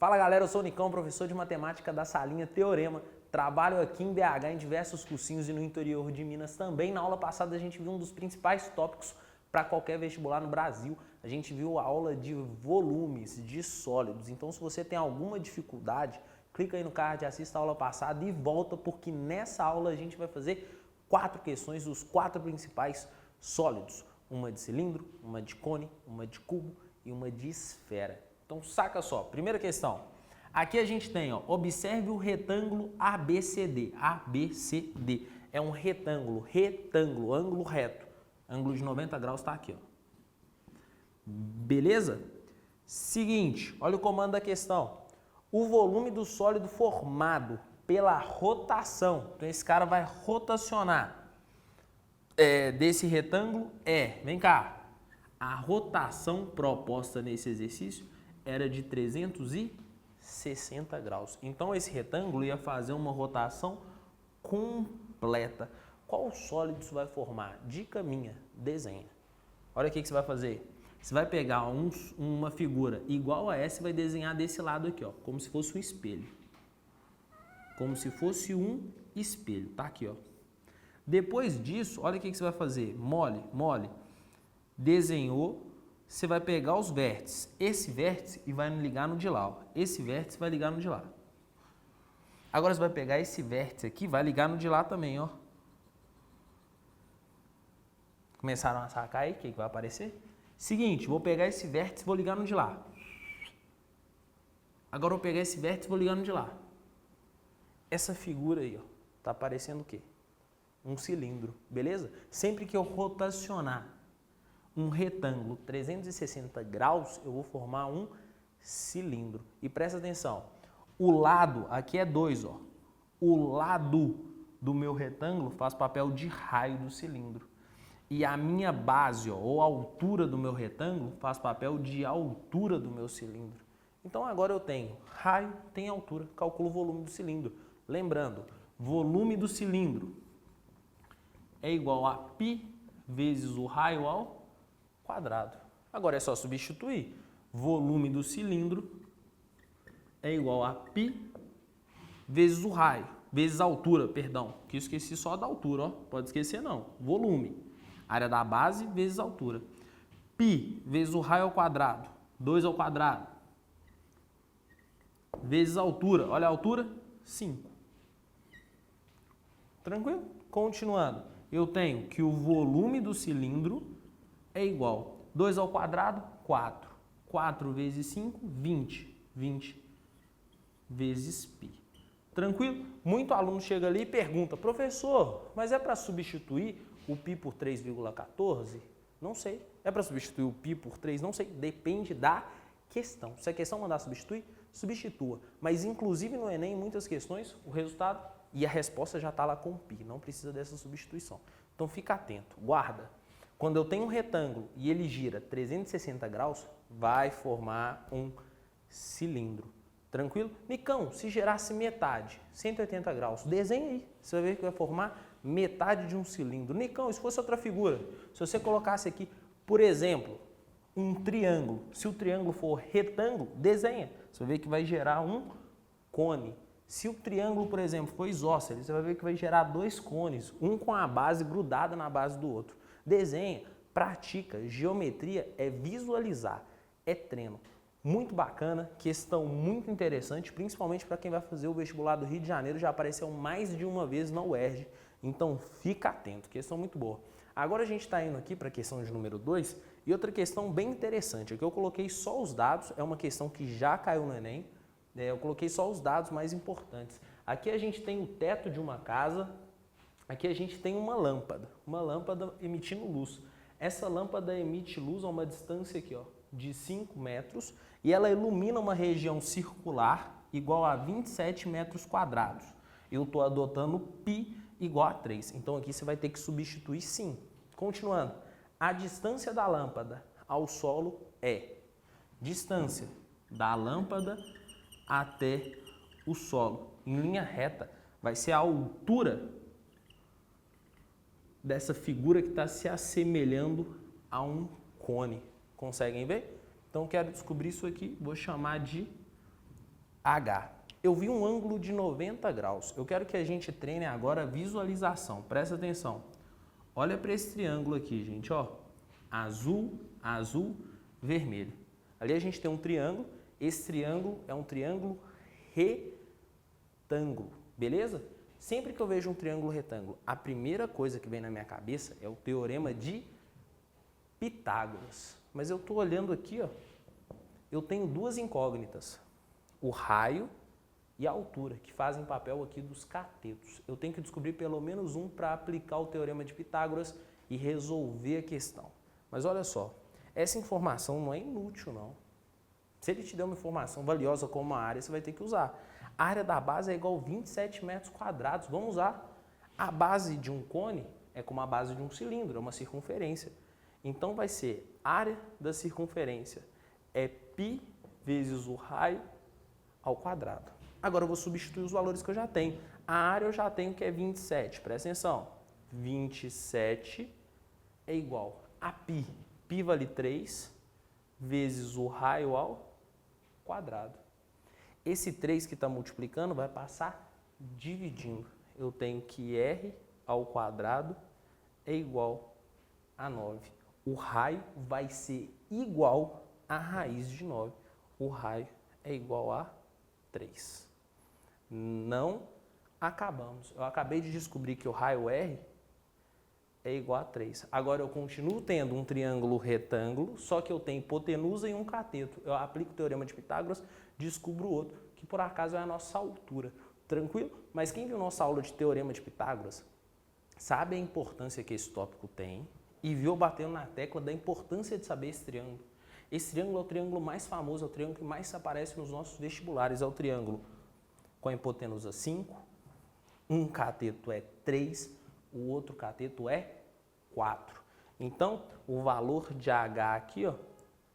Fala galera, eu sou o Nicão, professor de matemática da salinha Teorema. Trabalho aqui em BH em diversos cursinhos e no interior de Minas também. Na aula passada a gente viu um dos principais tópicos para qualquer vestibular no Brasil. A gente viu a aula de volumes, de sólidos. Então se você tem alguma dificuldade, clica aí no card, assista a aula passada e volta, porque nessa aula a gente vai fazer 4 questões dos 4 principais sólidos. Uma de cilindro, uma de cone, uma de cubo e uma de esfera. Então saca só, primeira questão. Aqui a gente tem, ó, observe o retângulo ABCD. ABCD é um retângulo, ângulo reto. Ângulo de 90 graus está aqui, ó. Beleza? Seguinte, olha o comando da questão. O volume do sólido formado pela rotação, então esse cara vai rotacionar desse retângulo vem cá, a rotação proposta nesse exercício era de 360 graus. Então esse retângulo ia fazer uma rotação completa. Qual sólido isso vai formar? Dica minha, desenha. Olha o que você vai fazer. Você vai pegar uma figura igual a essa e vai desenhar desse lado aqui, ó, como se fosse um espelho. Como se fosse um espelho, tá aqui, ó. Depois disso, olha o que você vai fazer. Mole. Desenhou. Você vai pegar os vértices, esse vértice e vai ligar no de lá, ó. Esse vértice vai ligar no de lá. Agora você vai pegar esse vértice aqui e vai ligar no de lá também, ó. Começaram a sacar aí o que vai aparecer? Seguinte, vou pegar esse vértice e vou ligar no de lá. Agora eu vou pegar esse vértice e vou ligar no de lá. Essa figura aí, ó, tá aparecendo o quê? Um cilindro, beleza? Sempre que eu rotacionar um retângulo 360 graus, eu vou formar um cilindro. E presta atenção, o lado, aqui é 2, ó. O lado do meu retângulo faz papel de raio do cilindro. E a minha base, ó, ou a altura do meu retângulo, faz papel de altura do meu cilindro. Então agora eu tenho raio, tem altura, calculo o volume do cilindro. Lembrando, volume do cilindro é igual a π vezes o raio ao quadrado. Agora é só substituir. Volume do cilindro é igual a π vezes o raio, vezes a altura, perdão, que eu esqueci só da altura, ó. Pode esquecer não. Volume, área da base vezes a altura. π vezes o raio ao quadrado, 2 ao quadrado, vezes a altura. Olha a altura, 5. Tranquilo? Continuando. Eu tenho que o volume do cilindro é igual 2 ao quadrado, 4. 4 vezes 5, 20. 20 vezes π. Tranquilo? Muito aluno chega ali e pergunta, professor, mas é para substituir o π por 3,14? Não sei. É para substituir o π por 3? Não sei. Depende da questão. Se a questão mandar substituir, substitua. Mas inclusive no Enem, em muitas questões, o resultado e a resposta já está lá com π. Não precisa dessa substituição. Então fica atento. Guarda. Quando eu tenho um retângulo e ele gira 360 graus, vai formar um cilindro. Tranquilo? Nicão, se gerasse metade, 180 graus, desenha aí. Você vai ver que vai formar metade de um cilindro. Nicão, e se fosse outra figura? Se você colocasse aqui, por exemplo, um triângulo. Se o triângulo for retângulo, desenha. Você vai ver que vai gerar um cone. Se o triângulo, por exemplo, for isósceles, você vai ver que vai gerar 2 cones, um com a base grudada na base do outro. Desenha, pratica, geometria é visualizar, é treino. Muito bacana, questão muito interessante, principalmente para quem vai fazer o vestibular do Rio de Janeiro, já apareceu mais de uma vez na UERJ, então fica atento, questão muito boa. Agora a gente está indo aqui para a questão de número 2 e outra questão bem interessante, aqui eu coloquei só os dados, é uma questão que já caiu no Enem, eu coloquei só os dados mais importantes. Aqui a gente tem o teto de uma casa. Aqui a gente tem uma lâmpada emitindo luz. Essa lâmpada emite luz a uma distância aqui, ó, de 5 metros e ela ilumina uma região circular igual a 27 metros quadrados. Eu estou adotando π igual a 3, então aqui você vai ter que substituir sim. Continuando, a distância da lâmpada ao solo é distância da lâmpada até o solo. Em linha reta vai ser a altura dessa figura que está se assemelhando a um cone. Conseguem ver? Então, quero descobrir isso aqui, vou chamar de H. Eu vi um ângulo de 90 graus. Eu quero que a gente treine agora a visualização. Presta atenção. Olha para esse triângulo aqui, gente, ó. Azul, azul, vermelho. Ali a gente tem um triângulo. Esse triângulo é um triângulo retângulo, beleza? Sempre que eu vejo um triângulo retângulo, a primeira coisa que vem na minha cabeça é o teorema de Pitágoras. Mas eu estou olhando aqui, ó. Eu tenho duas incógnitas. O raio e a altura, que fazem papel aqui dos catetos. Eu tenho que descobrir pelo menos um para aplicar o teorema de Pitágoras e resolver a questão. Mas olha só, essa informação não é inútil, não. Se ele te der uma informação valiosa como a área, você vai ter que usar. A área da base é igual a 27 metros quadrados. Vamos usar. A base de um cone é como a base de um cilindro, é uma circunferência. Então vai ser área da circunferência é π vezes o raio ao quadrado. Agora eu vou substituir os valores que eu já tenho. A área eu já tenho que é 27. Presta atenção. 27 é igual a π. π vale 3 vezes o raio ao quadrado. Esse 3 que está multiplicando vai passar dividindo. Eu tenho que r ao quadrado é igual a 9. O raio vai ser igual à raiz de 9. O raio é igual a 3. Não acabamos. Eu acabei de descobrir que o raio R é igual a 3. Agora eu continuo tendo um triângulo retângulo, só que eu tenho hipotenusa e um cateto. Eu aplico o teorema de Pitágoras, descubro outro, que por acaso é a nossa altura. Tranquilo? Mas quem viu nossa aula de teorema de Pitágoras sabe a importância que esse tópico tem e viu batendo na tecla da importância de saber esse triângulo. Esse triângulo é o triângulo mais famoso, é o triângulo que mais aparece nos nossos vestibulares, é o triângulo com a hipotenusa 5, um cateto é 3, o outro cateto é 4. Então, o valor de H aqui, ó,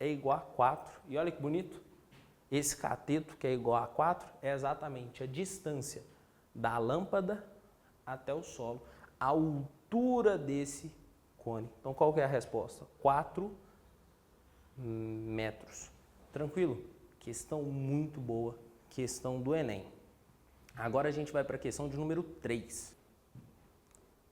é igual a 4. E olha que bonito, esse cateto que é igual a 4 é exatamente a distância da lâmpada até o solo, a altura desse cone. Então, qual que é a resposta? 4 metros. Tranquilo? Questão muito boa, questão do Enem. Agora a gente vai para a questão de número 3.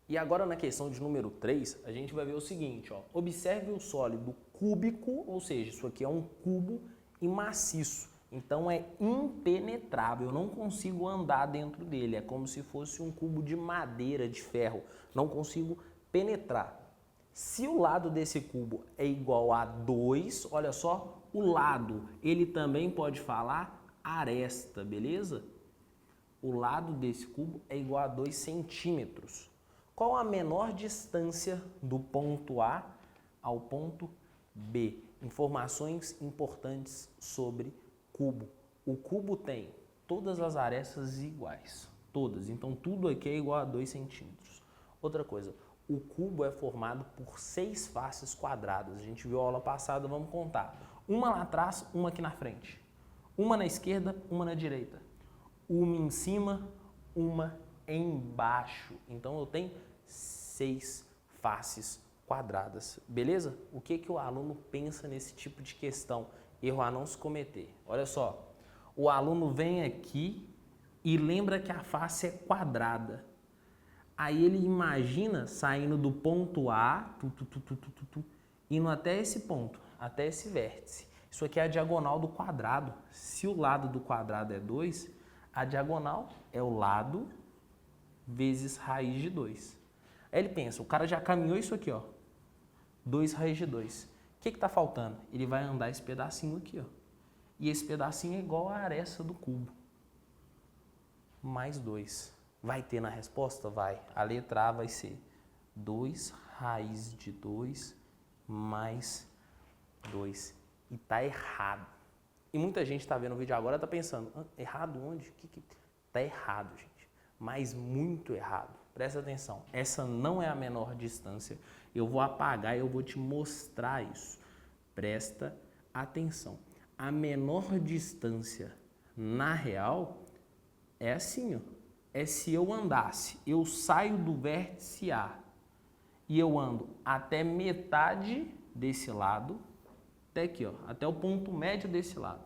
E agora na questão de número 3, a gente vai ver o seguinte, ó. Observe o sólido cúbico, ou seja, isso aqui é um cubo e maciço. Então é impenetrável, eu não consigo andar dentro dele. É como se fosse um cubo de madeira, de ferro. Não consigo penetrar. Se o lado desse cubo é igual a 2, olha só, o lado, ele também pode falar aresta, beleza? O lado desse cubo é igual a 2 centímetros. Qual a menor distância do ponto A ao ponto B? Informações importantes sobre cubo. O cubo tem todas as arestas iguais, todas. Então, tudo aqui é igual a 2 centímetros. Outra coisa, o cubo é formado por 6 faces quadradas. A gente viu a aula passada, vamos contar. Uma lá atrás, uma aqui na frente. Uma na esquerda, uma na direita. Uma em cima, uma embaixo. Então, eu tenho 6 faces quadradas. Beleza? O que que o aluno pensa nesse tipo de questão? Erro a não se cometer. Olha só. O aluno vem aqui e lembra que a face é quadrada. Aí ele imagina saindo do ponto A, indo até esse ponto, até esse vértice. Isso aqui é a diagonal do quadrado. Se o lado do quadrado é 2, a diagonal é o lado vezes raiz de 2. Aí ele pensa, o cara já caminhou isso aqui, ó. 2 raiz de 2. O que está faltando? Ele vai andar esse pedacinho aqui, ó. E esse pedacinho é igual a aresta do cubo. Mais 2. Vai ter na resposta? Vai. A letra A vai ser 2 raiz de 2 mais 2. E tá errado. E muita gente está vendo o vídeo agora e está pensando, errado onde? Tá errado, gente. Mas muito errado. Presta atenção. Essa não é a menor distância. Eu vou apagar e eu vou te mostrar isso. Presta atenção. A menor distância na real é assim, ó. É se eu andasse, eu saio do vértice A e eu ando até metade desse lado, até aqui, ó, até o ponto médio desse lado.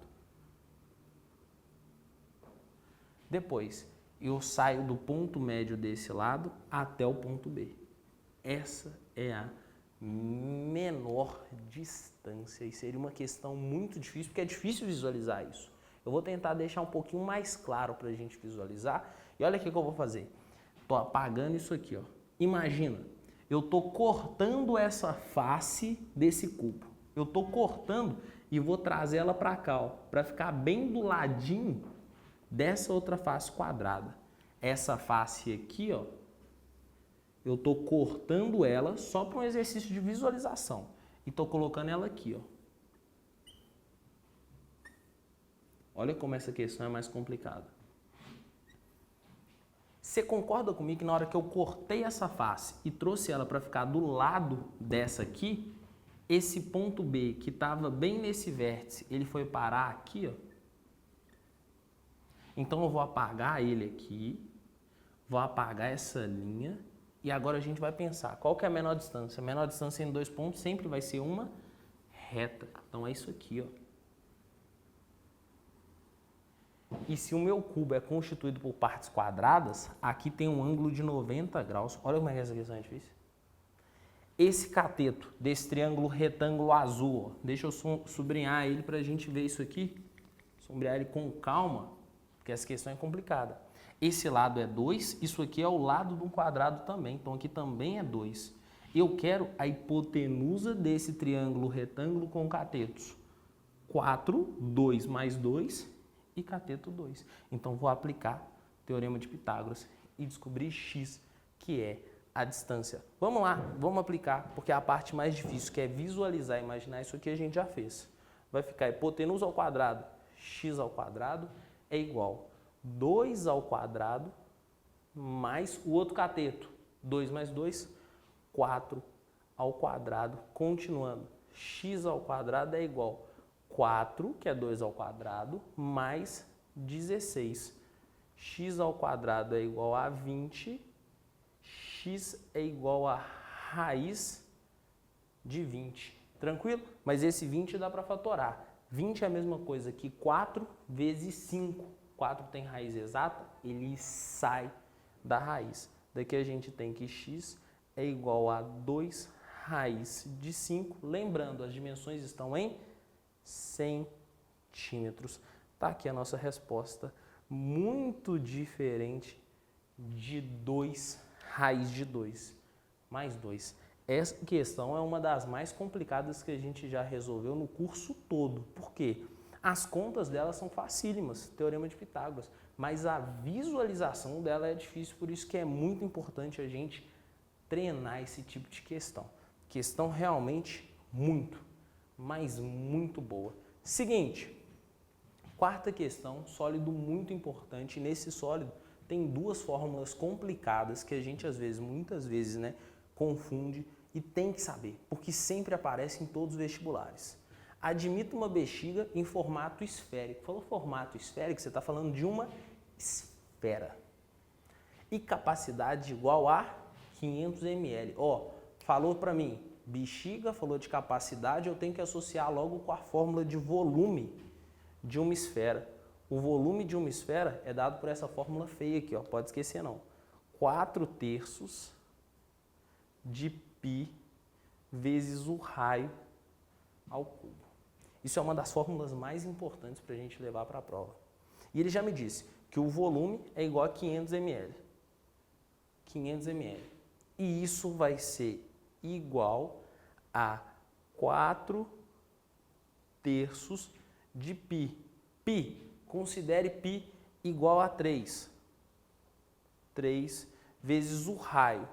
Depois, eu saio do ponto médio desse lado até o ponto B. Essa é a menor distância e seria uma questão muito difícil, porque é difícil visualizar isso. Eu vou tentar deixar um pouquinho mais claro para a gente visualizar. E olha o que eu vou fazer. Estou apagando isso aqui, ó. Imagina, eu estou cortando essa face desse cubo. Eu estou cortando e vou trazer ela para cá, para ficar bem do ladinho dessa outra face quadrada. Essa face aqui, ó, eu estou cortando ela só para um exercício de visualização. E estou colocando ela aqui, ó. Olha como essa questão é mais complicada. Você concorda comigo que na hora que eu cortei essa face e trouxe ela para ficar do lado dessa aqui, esse ponto B que estava bem nesse vértice, ele foi parar aqui, ó. Então eu vou apagar ele aqui, vou apagar essa linha e agora a gente vai pensar qual que é a menor distância. A menor distância em dois pontos sempre vai ser uma reta. Então é isso aqui, ó. E se o meu cubo é constituído por partes quadradas, aqui tem um ângulo de 90 graus. Olha como é que essa questão é difícil. Esse cateto desse triângulo retângulo azul, ó, deixa eu sublinhar ele para a gente ver isso aqui. Sombrear ele com calma, porque essa questão é complicada. Esse lado é 2, isso aqui é o lado de um quadrado também, então aqui também é 2. Eu quero a hipotenusa desse triângulo retângulo com catetos. 4, 2 mais 2 e cateto 2. Então vou aplicar o Teorema de Pitágoras e descobrir x, que é a distância. Vamos lá, vamos aplicar, porque a parte mais difícil, que é visualizar, imaginar, isso aqui a gente já fez. Vai ficar hipotenusa ao quadrado, x ao quadrado é igual 2 ao quadrado mais o outro cateto. 2 mais 2, 4 ao quadrado. Continuando, x ao quadrado é igual 4, que é 2 ao quadrado, mais 16. X ao quadrado é igual a 20. X é igual a raiz de 20. Tranquilo? Mas esse 20 dá para fatorar. 20 é a mesma coisa que 4 vezes 5. 4 tem raiz exata, ele sai da raiz. Daqui a gente tem que x é igual a 2 raiz de 5. Lembrando, as dimensões estão em centímetros. Tá aqui a nossa resposta, muito diferente de 2 raiz de 2 mais 2. Essa questão é uma das mais complicadas que a gente já resolveu no curso todo. Por quê? As contas dela são facílimas, Teorema de Pitágoras, mas a visualização dela é difícil, por isso que é muito importante a gente treinar esse tipo de questão. Questão realmente muito, mas muito boa. Seguinte, quarta questão, sólido muito importante. Nesse sólido tem duas fórmulas complicadas que a gente muitas vezes, né, confunde e tem que saber, porque sempre aparece em todos os vestibulares. Admita uma bexiga em formato esférico. Falou formato esférico, você está falando de uma esfera. E capacidade igual a 500 ml. Ó, falou para mim, bexiga, falou de capacidade, eu tenho que associar logo com a fórmula de volume de uma esfera. O volume de uma esfera é dado por essa fórmula feia aqui, ó, pode esquecer não. 4/3 de π vezes o raio ao cubo. Isso é uma das fórmulas mais importantes para a gente levar para a prova. E ele já me disse que o volume é igual a 500 ml. 500 ml. E isso vai ser igual a 4/3 de π. Π, considere π igual a 3. 3 vezes o raio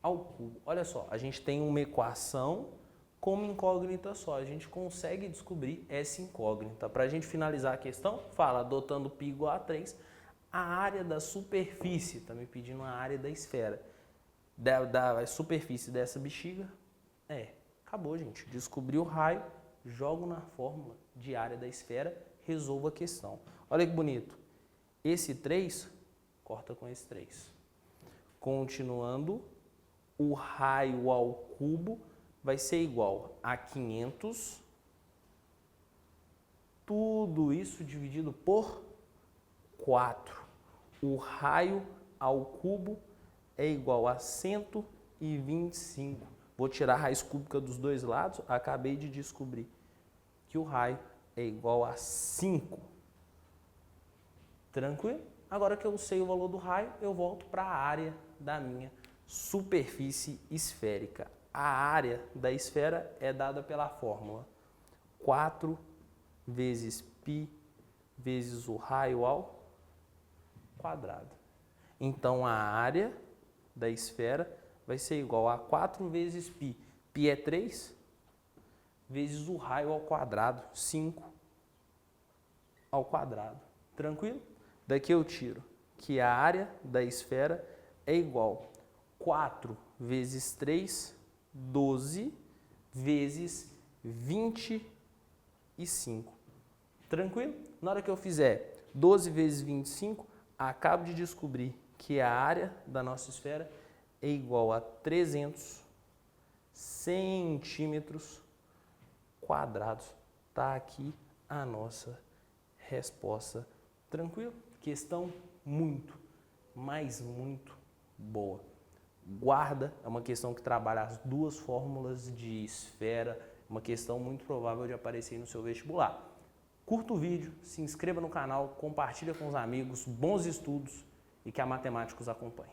ao cubo. Olha só, a gente tem uma equação com uma incógnita só. A gente consegue descobrir essa incógnita. Para a gente finalizar a questão, fala, adotando π igual a 3, a área da superfície, está me pedindo a área da esfera, da superfície dessa bexiga, acabou, gente. Descobri o raio, jogo na fórmula de área da esfera, resolvo a questão. Olha que bonito. Esse 3, corta com esse 3. Continuando, o raio ao cubo vai ser igual a 500, tudo isso dividido por 4. O raio ao cubo é igual a 125. Vou tirar a raiz cúbica dos dois lados. Acabei de descobrir que o raio é igual a 5. Tranquilo? Agora que eu sei o valor do raio, eu volto para a área da minha superfície esférica. A área da esfera é dada pela fórmula 4 vezes π vezes o raio ao quadrado. Então, a área da esfera vai ser igual a 4 vezes π. Π é 3, vezes o raio ao quadrado, 5 ao quadrado. Tranquilo? Daqui eu tiro que a área da esfera é igual a 4 vezes 3, 12, vezes 25. Tranquilo? Na hora que eu fizer 12 vezes 25, acabo de descobrir que a área da nossa esfera é igual a 300 centímetros quadrados. Está aqui a nossa resposta. Tranquilo? Questão muito, mas muito boa. Guarda, é uma questão que trabalha as duas fórmulas de esfera, uma questão muito provável de aparecer no seu vestibular. Curta o vídeo, se inscreva no canal, compartilha com os amigos, bons estudos e que a matemática os acompanhe.